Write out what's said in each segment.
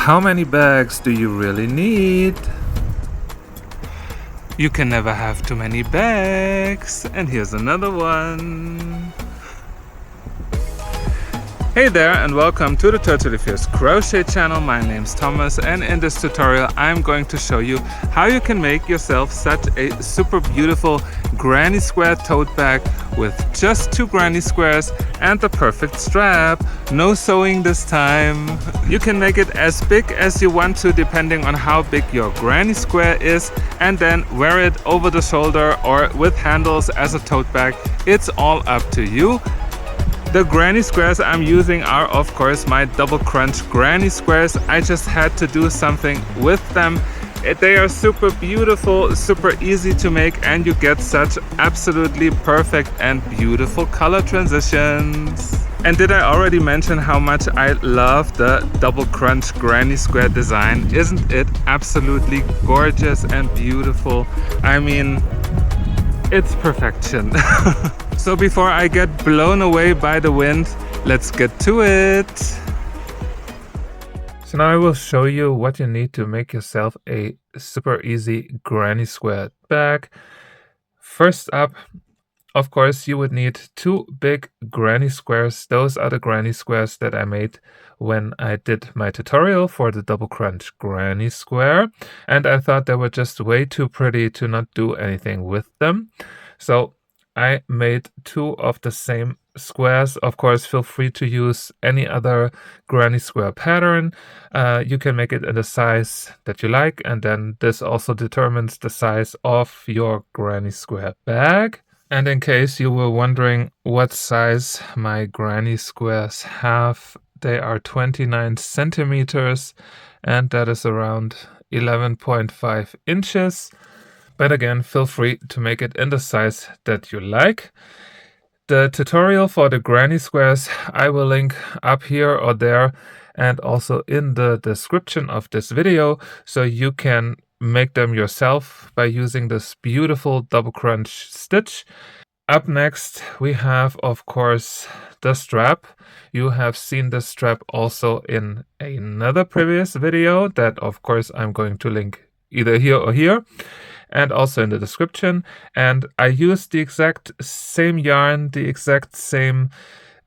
How many bags do you really need? You can never have too many bags. And here's another one. Hey there and welcome to the Totally Fierce Crochet channel. My name's Thomas, and in this tutorial I'm going to show you how you can make yourself such a super beautiful granny square tote bag with just 2 granny squares and the perfect strap. No sewing this time. You can make it as big as you want to depending on how big your granny square is, and then wear it over the shoulder or with handles as a tote bag. It's all up to you. The granny squares I'm using are of course my double crunch granny squares. I just had to do something with them. They are super beautiful, super easy to make, and you get such absolutely perfect and beautiful color transitions. And did I already mention how much I love the double crunch granny square design? Isn't it absolutely gorgeous and beautiful? I mean, it's perfection. So before I get blown away by the wind, let's get to it. So now I will show you what you need to make yourself a super easy granny square bag. First up, of course, you would need 2 big granny squares. Those are the granny squares that I made when I did my tutorial for the double crunch granny square. And I thought they were just way too pretty to not do anything with them. So I made 2 of the same squares. Of course, feel free to use any other granny square pattern. You can make it in the size that you like, and then this also determines the size of your granny square bag. And in case you were wondering what size my granny squares have, they are 29 centimeters, and that is around 11.5 inches. But again, feel free to make it in the size that you like. The tutorial for the granny squares I will link up here or there, and also in the description of this video, so you can make them yourself by using this beautiful double crunch stitch. Up next we have, of course, the strap. You have seen the strap also in another previous video that of course I'm going to link either here or here, and also in the description. And I used the exact same yarn, the exact same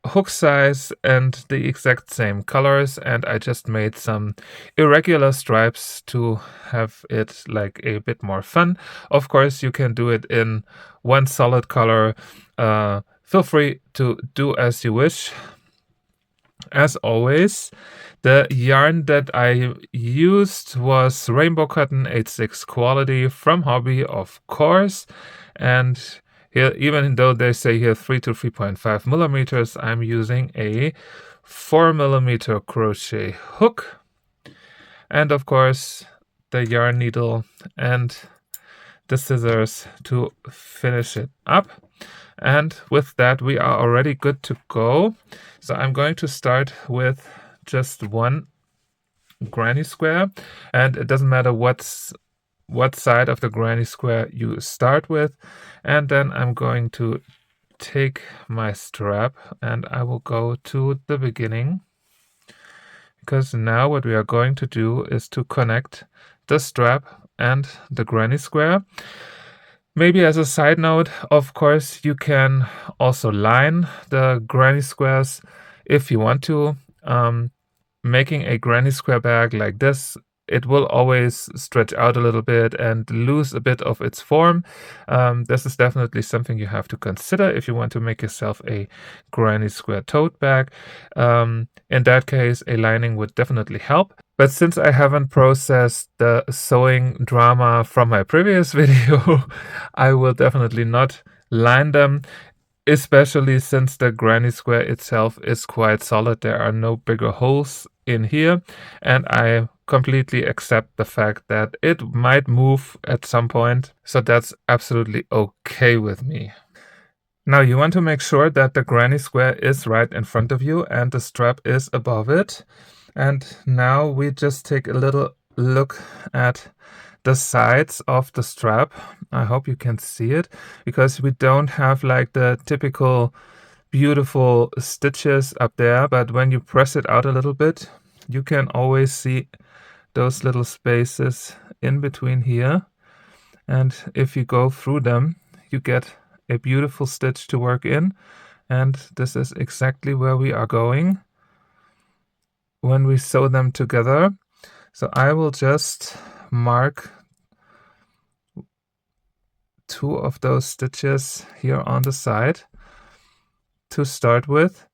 hook size, and the exact same colors, and I just made some irregular stripes to have it like a bit more fun. Of course, you can do it in one solid color. Feel free to do as you wish. As always, the yarn that I used was Rainbow Cotton 86 quality from Hobbii, of course. And here, even though they say here 3 to 3.5 millimeters, I'm using a 4 millimeter crochet hook. And of course, the yarn needle and the scissors to finish it up. And with that, we are already good to go. So I'm going to start with just 1 granny square, and it doesn't matter what side of the granny square you start with. And then I'm going to take my strap and I will go to the beginning, because now what we are going to do is to connect the strap and the granny square. Maybe as a side note, of course, you can also line the granny squares if you want to. Making a granny square bag like this, it will always stretch out a little bit and lose a bit of its form. This is definitely something you have to consider if you want to make yourself a granny square tote bag. In that case, a lining would definitely help. But since I haven't processed the sewing drama from my previous video, I will definitely not line them, especially since the granny square itself is quite solid. There are no bigger holes in here, and I completely accept the fact that it might move at some point, so that's absolutely okay with me. Now you want to make sure that the granny square is right in front of you and the strap is above it. And now we just take a little look at the sides of the strap. I hope you can see it, because we don't have like the typical beautiful stitches up there, but when you press it out a little bit, you can always see those little spaces in between here, and if you go through them, you get a beautiful stitch to work in, and this is exactly where we are going when we sew them together. So I will just mark 2 of those stitches here on the side to start with.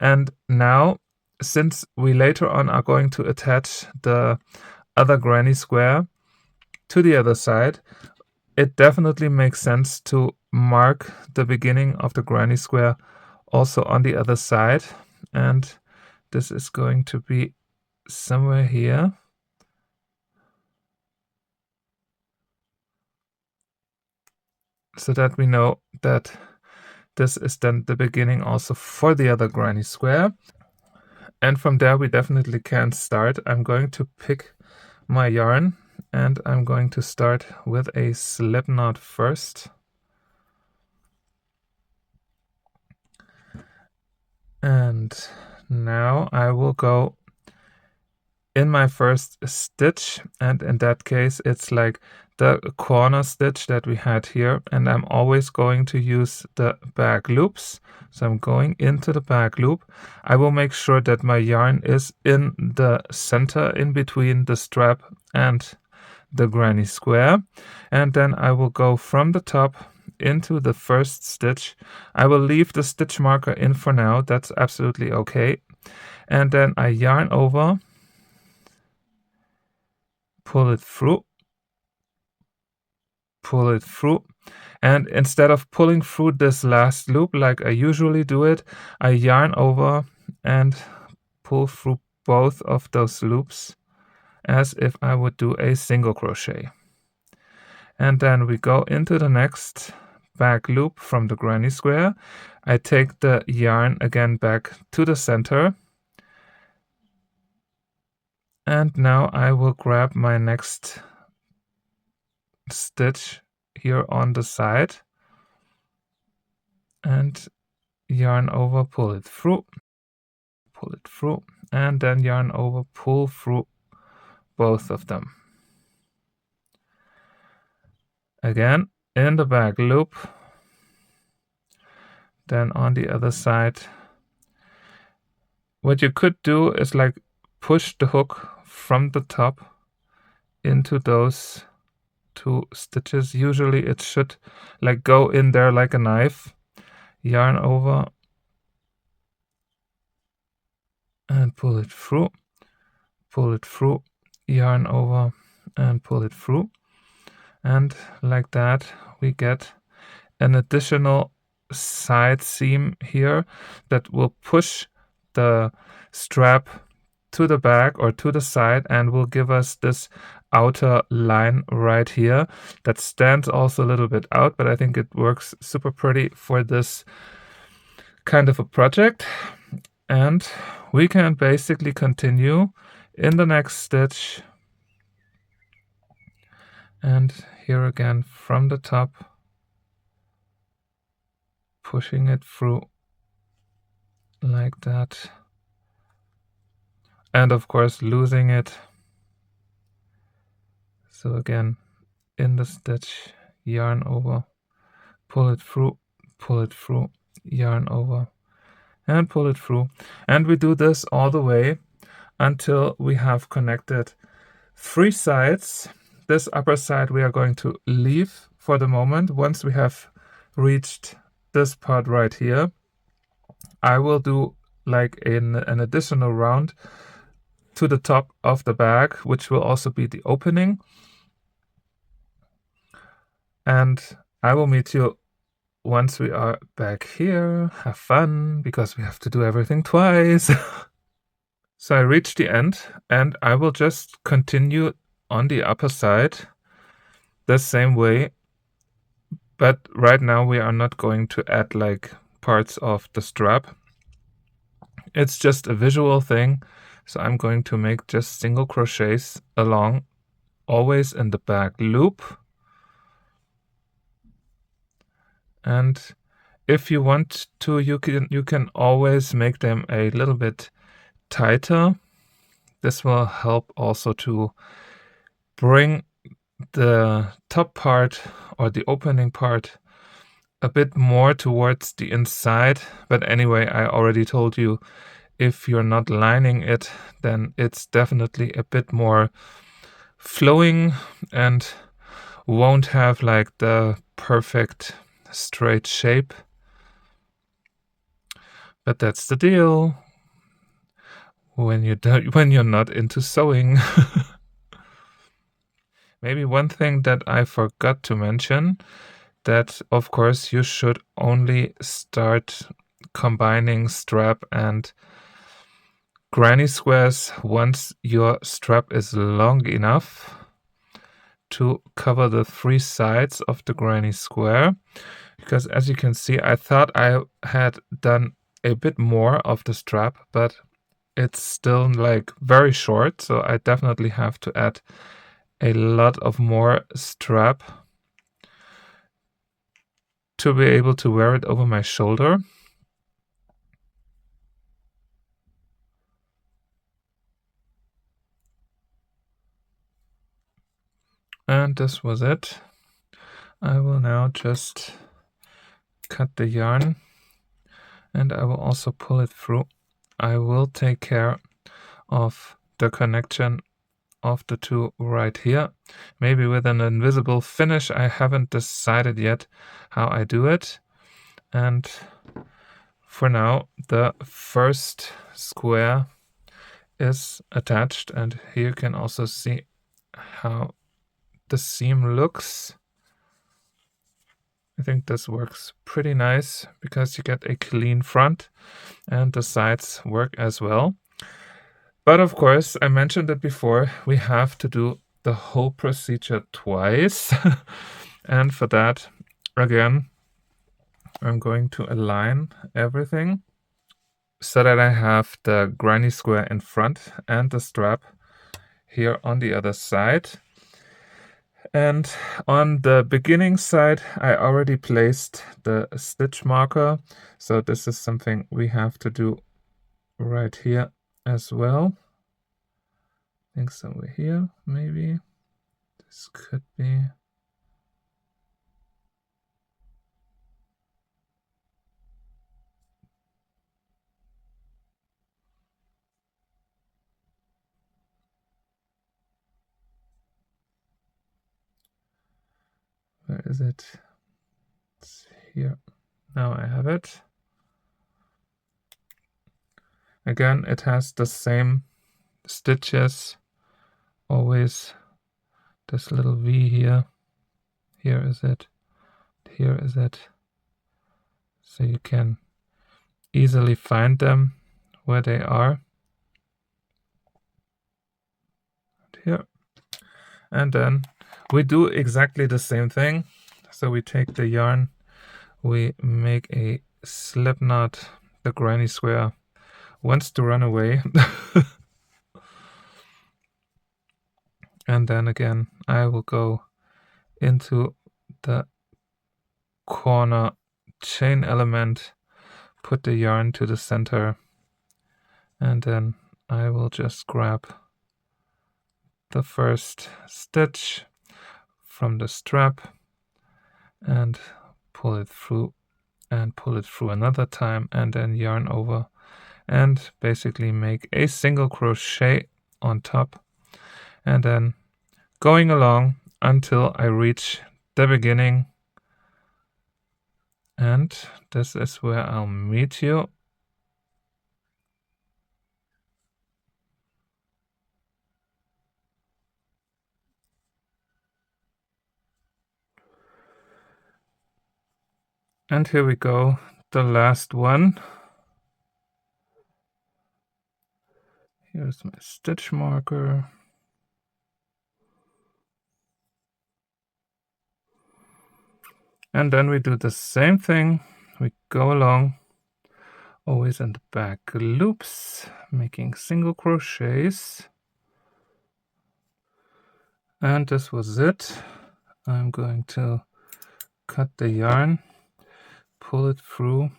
And now, since we later on are going to attach the other granny square to the other side, it definitely makes sense to mark the beginning of the granny square also on the other side. And this is going to be somewhere here. So that we know that this is then the beginning also for the other granny square. And from there we definitely can start. I'm going to pick my yarn and I'm going to start with a slip knot first. And now I will go in my first stitch, and in that case it's like the corner stitch that we had here, and I'm always going to use the back loops. So I'm going into the back loop. I will make sure that my yarn is in the center in between the strap and the granny square, and then I will go from the top into the first stitch. I will leave the stitch marker in for now, that's absolutely okay. And then I yarn over, pull it through, and instead of pulling through this last loop like I usually do it, I yarn over and pull through both of those loops as if I would do a single crochet. And then we go into the next back loop from the granny square. I take the yarn again back to the center, and now I will grab my next stitch here on the side and yarn over, pull it through, and then yarn over, pull through both of them. Again in the back loop, then on the other side. What you could do is like push the hook from the top into those 2 stitches. Usually it should like go in there like a knife. Yarn over and pull it through, yarn over and pull it through. And like that we get an additional side seam here that will push the strap to the back or to the side and will give us this outer line right here that stands also a little bit out, but I think it works super pretty for this kind of a project. And we can basically continue in the next stitch, and here again from the top, pushing it through like that, and of course losing it. So again in the stitch, yarn over, pull it through, yarn over and pull it through. And we do this all the way until we have connected 3 sides. This upper side we are going to leave for the moment. Once we have reached this part right here, I will do like an additional round to the top of the bag, which will also be the opening. And I will meet you once we are back here. Have fun, because we have to do everything twice. So I reached the end, and I will just continue on the upper side the same way. But right now we are not going to add like parts of the strap. It's just a visual thing. So I'm going to make just single crochets along, always in the back loop. And if you want to, you can always make them a little bit tighter This will help also to bring the top part or the opening part a bit more towards the inside. But anyway, I already told you, if you're not lining it, then it's definitely a bit more flowing and won't have like the perfect straight shape. But that's the deal when you're not into sewing. Maybe one thing that I forgot to mention, that of course you should only start combining strap and granny squares once your strap is long enough to cover the 3 sides of the granny square. Because as you can see, I thought I had done a bit more of the strap, but it's still like very short, so I definitely have to add a lot of more strap to be able to wear it over my shoulder. And this was it. I will now just cut the yarn, and I will also pull it through. I will take care of the connection of the two right here, maybe with an invisible finish. I haven't decided yet how I do it. And for now, the first square is attached, and here you can also see how the seam looks. I think this works pretty nice because you get a clean front and the sides work as well. But of course, I mentioned it before, we have to do the whole procedure twice. And for that, again, I'm going to align everything so that I have the granny square in front and the strap here on the other side. And on the beginning side, I already placed the stitch marker. So this is something we have to do right here as well. I think somewhere here, maybe. This could be. Where is it? It's here. Now I have it. Again, it has the same stitches. Always this little V here. Here is it. Here is it. So you can easily find them where they are. Here. And then we do exactly the same thing. So we take the yarn, we make a slip knot. The granny square wants to run away. And then again, I will go into the corner chain element, put the yarn to the center, and then I will just grab the first stitch from the strap and pull it through and pull it through another time, and then yarn over and basically make a single crochet on top, and then going along until I reach the beginning. And this is where I'll meet you. And here we go, the last one. Here's my stitch marker. And then we do the same thing. We go along, always in the back loops, making single crochets. And this was it. I'm going to cut the yarn, pull it through,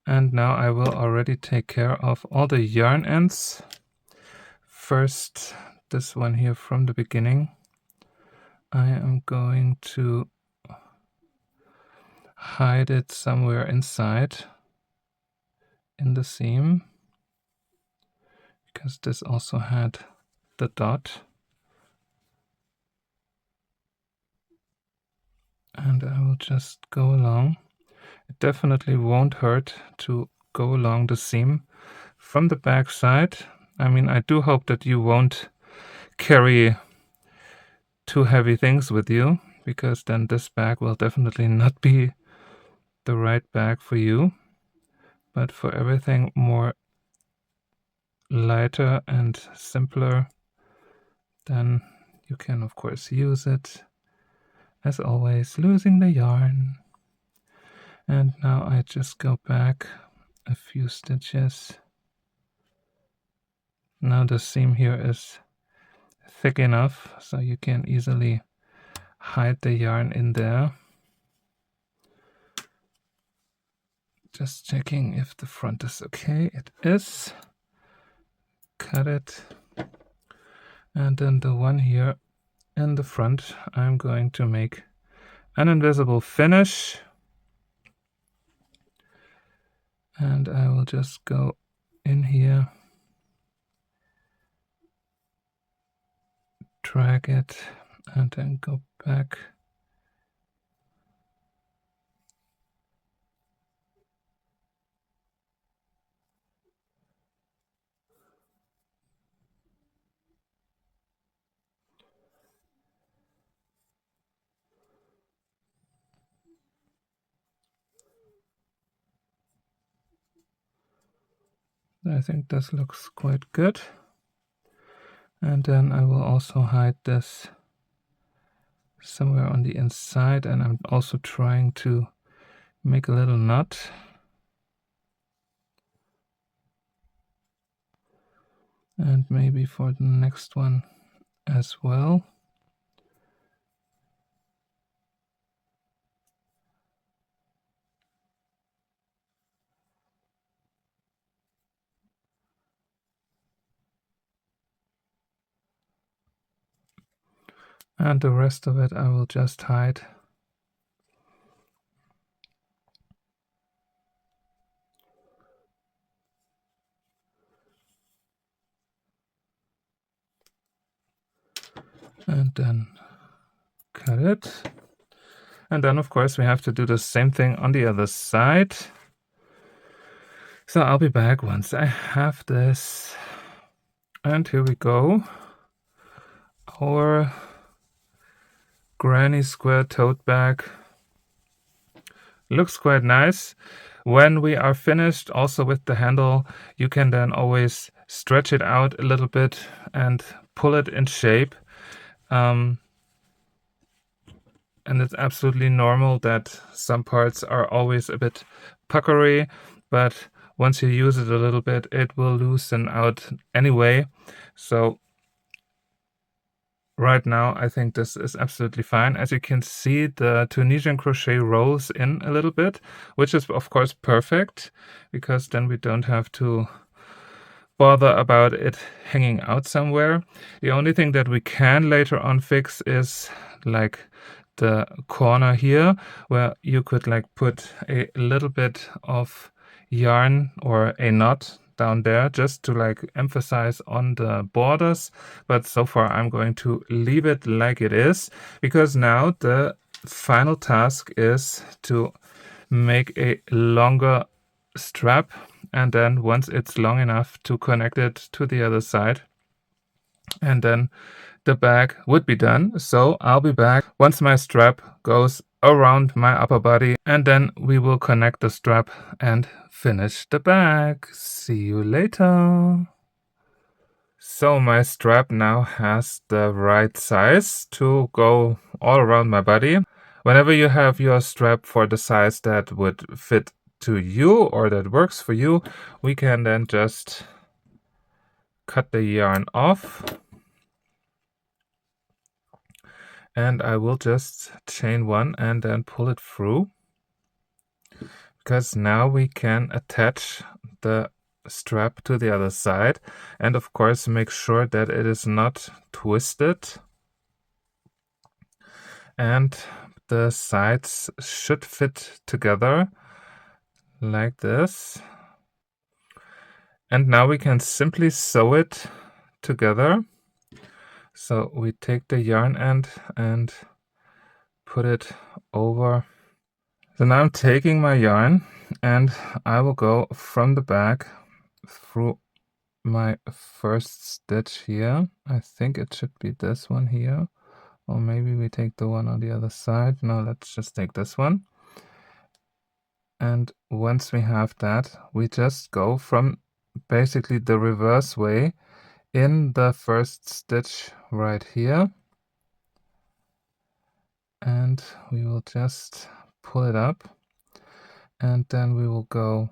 And now I will already take care of all the yarn ends. First, this one here from the beginning. I am going to hide it somewhere inside in the seam, because this also had the dot. And I will just go along. It definitely won't hurt to go along the seam from the back side. I mean, I do hope that you won't carry too heavy things with you, because then this bag will definitely not be the right bag for you. But for everything more lighter and simpler, then you can of course use it. As always, losing the yarn. And now I just go back a few stitches. Now the seam here is thick enough so you can easily hide the yarn in there. Just checking if the front is okay. It is. Cut it. And then the one here in the front, I'm going to make an invisible finish. And I will just go in here, drag it, and then go back. I think this looks quite good. And then I will also hide this somewhere on the inside, and I'm also trying to make a little knot. And maybe for the next one as well. And the rest of it I will just hide. And then cut it. And then of course we have to do the same thing on the other side. So I'll be back once I have this. And here we go. Our granny square tote bag looks quite nice. When we are finished also with the handle, you can then always stretch it out a little bit and pull it in shape. And it's absolutely normal that some parts are always a bit puckery, but once you use it a little bit, it will loosen out anyway. So right now, I think this is absolutely fine. As you can see, the Tunisian crochet rolls in a little bit, which is of course perfect, because then we don't have to bother about it hanging out somewhere. The only thing that we can later on fix is like the corner here, where you could like put a little bit of yarn or a knot down there just to like emphasize on the borders. But so far I'm going to leave it like it is, because now the final task is to make a longer strap, and then once it's long enough to connect it to the other side, and then the bag would be done. So I'll be back once my strap goes around my upper body, and then we will connect the strap and finish the bag. See you later. So my strap now has the right size to go all around my body. Whenever you have your strap for the size that would fit to you or that works for you, we can then just cut the yarn off. And I will just chain one and then pull it through, because now we can attach the strap to the other side, and of course make sure that it is not twisted, and the sides should fit together like this. And now we can simply sew it together. So we take the yarn end and put it over. So now I'm taking my yarn and I will go from the back through my first stitch here. I think it should be this one here, or maybe we take the one on the other side. No, let's just take this one. And once we have that, we just go from basically the reverse way in the first stitch right here, and we will just pull it up, and then we will go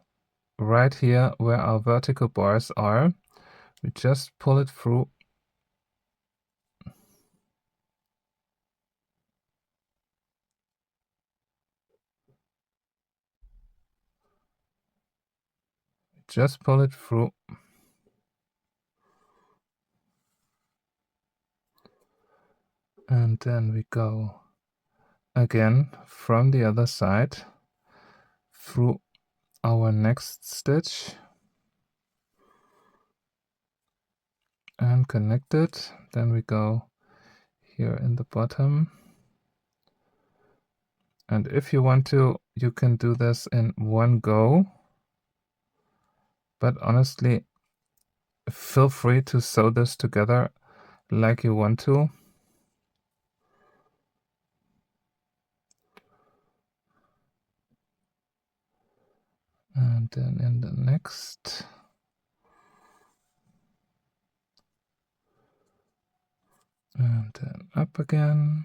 right here where our vertical bars are. We just pull it through, just pull it through, and then we go again from the other side through our next stitch and connect it. Then we go here in the bottom, and if you want to, you can do this in one go, but honestly, feel free to sew this together like you want to. And then in the next, and then up again.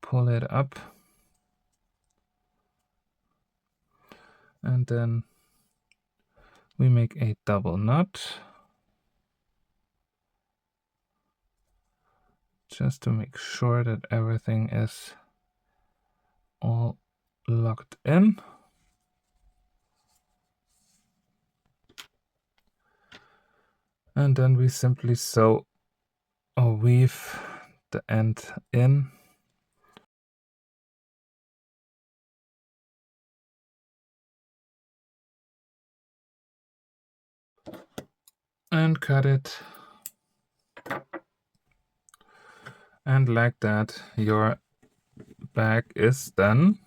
Pull it up, and then we make a double knot just to make sure that everything is all locked in. And then we simply sew or weave the end in. And cut it. And like that, your bag is done.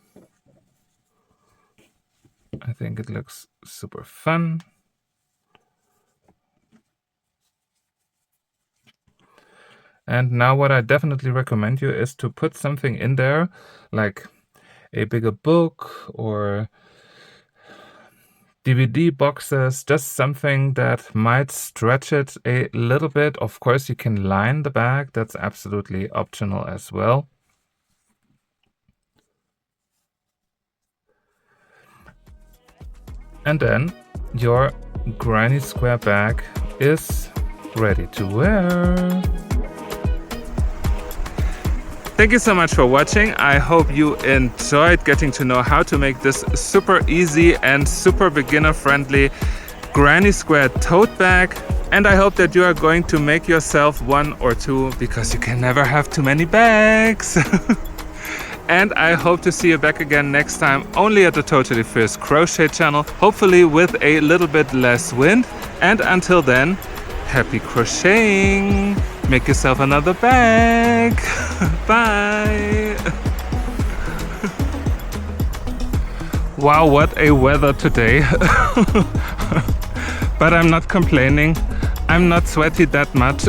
I think it looks super fun. And now what I definitely recommend you is to put something in there, like a bigger book or DVD boxes, just something that might stretch it a little bit. Of course, you can line the bag. That's absolutely optional as well. And then your granny square bag is ready to wear. Thank you so much for watching. I hope you enjoyed getting to know how to make this super easy and super beginner friendly granny square tote bag. And I hope that you are going to make yourself one or two, because you can never have too many bags. And I hope to see you back again next time, only at the Totally Fierce Crochet channel, hopefully with a little bit less wind. And until then, happy crocheting! Make yourself another bag! Bye! Wow, what a weather today! But I'm not complaining. I'm not sweaty that much.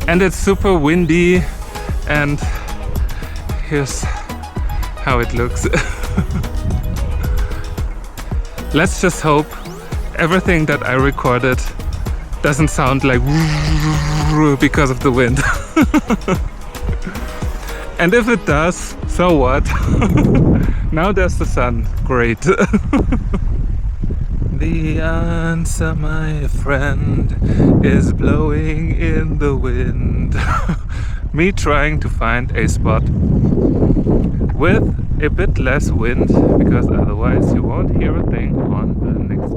And it's super windy, and here's how it looks. Let's just hope everything that I recorded doesn't sound like because of the wind. And if it does, so what? Now there's the sun. Great. The answer, my friend, is blowing in the wind. Me trying to find a spot with a bit less wind, because otherwise you won't hear a thing on the next